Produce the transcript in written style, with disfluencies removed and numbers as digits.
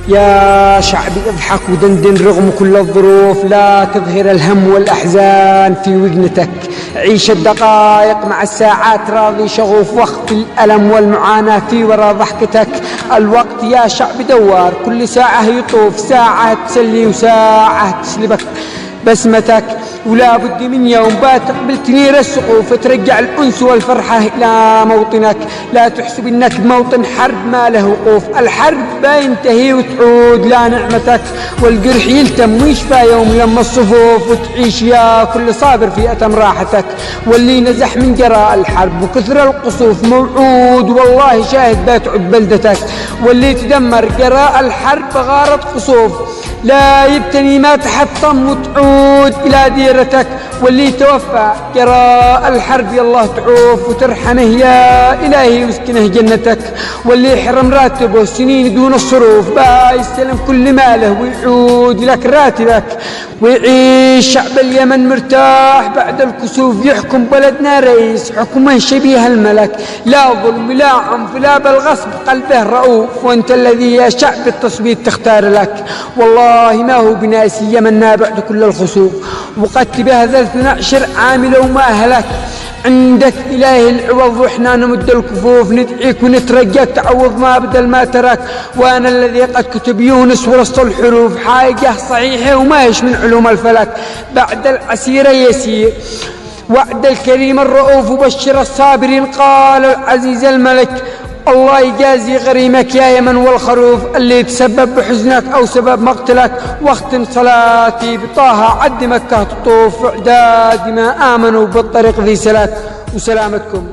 يا شعبي اضحك ودندن رغم كل الظروف، لا تظهر الهم والأحزان في وجنتك، عيش الدقائق مع الساعات راضي شغوف، واخفي الألم والمعاناة في وراء ضحكتك. الوقت يا شعب دوار، كل ساعة يطوف، ساعة تسلي وساعة تسلبك بسمتك، ولا بد من يوم تقبل تنير السقوف، ترجع الأنس والفرحة إلى موطنك. لا تحسب إنك بموطن حرب ما له وقوف، الحرب بينتهي وتعود لا نعمتك، والجرح يلتم ويشفى يوم لما الصفوف، وتعيش يا كل صابر في أتم راحتك. واللي نزح من جراء الحرب وكثر القصوف موعود والله شاهد بتعد بلدتك، واللي تدمر جراء الحرب غارت قصوف لا يبتني ما تحطم وتعود إلى ديرتك. واللي توفى جراء الحرب يا الله تعوف وترحمه يا إلهي واسكنه جنتك. واللي حرم راتبه سنين دون الصروف يستلم كل ماله ويعود لك راتبك، ويعيش شعب اليمن مرتاح بعد الكسوف، يحكم بلدنا رئيس حكما شبيه الملك، لا ظلم لا عنف لا بالغصب قلبه رؤوف، وانت الذي يا شعب التصبيت تختار لك. والله ما هو بناسي يمنا بعد كل الخسوف، وقد بهذا 12 عام لو ما أهلك، عندك إله العوض وإحنا نمد الكفوف، ندعيك ونترجاك تعوض ما بدل ما ترك. وأنا الذي قد كتب يونس ورسط الحروف، حاجة صحيحة وما هيش من علوم الفلك، بعد العسير يسير وعد الكريم الرؤوف، وبشر الصابرين قال العزيز الملك. الله يجازي غريمك يا يمن والخروف، اللي تسبب بحزنك أو سبب مقتلك، واختم صلاتي بطه عد مكة تطوف، اعداد ما آمنوا بالطريق ذي سلات. وسلامتكم.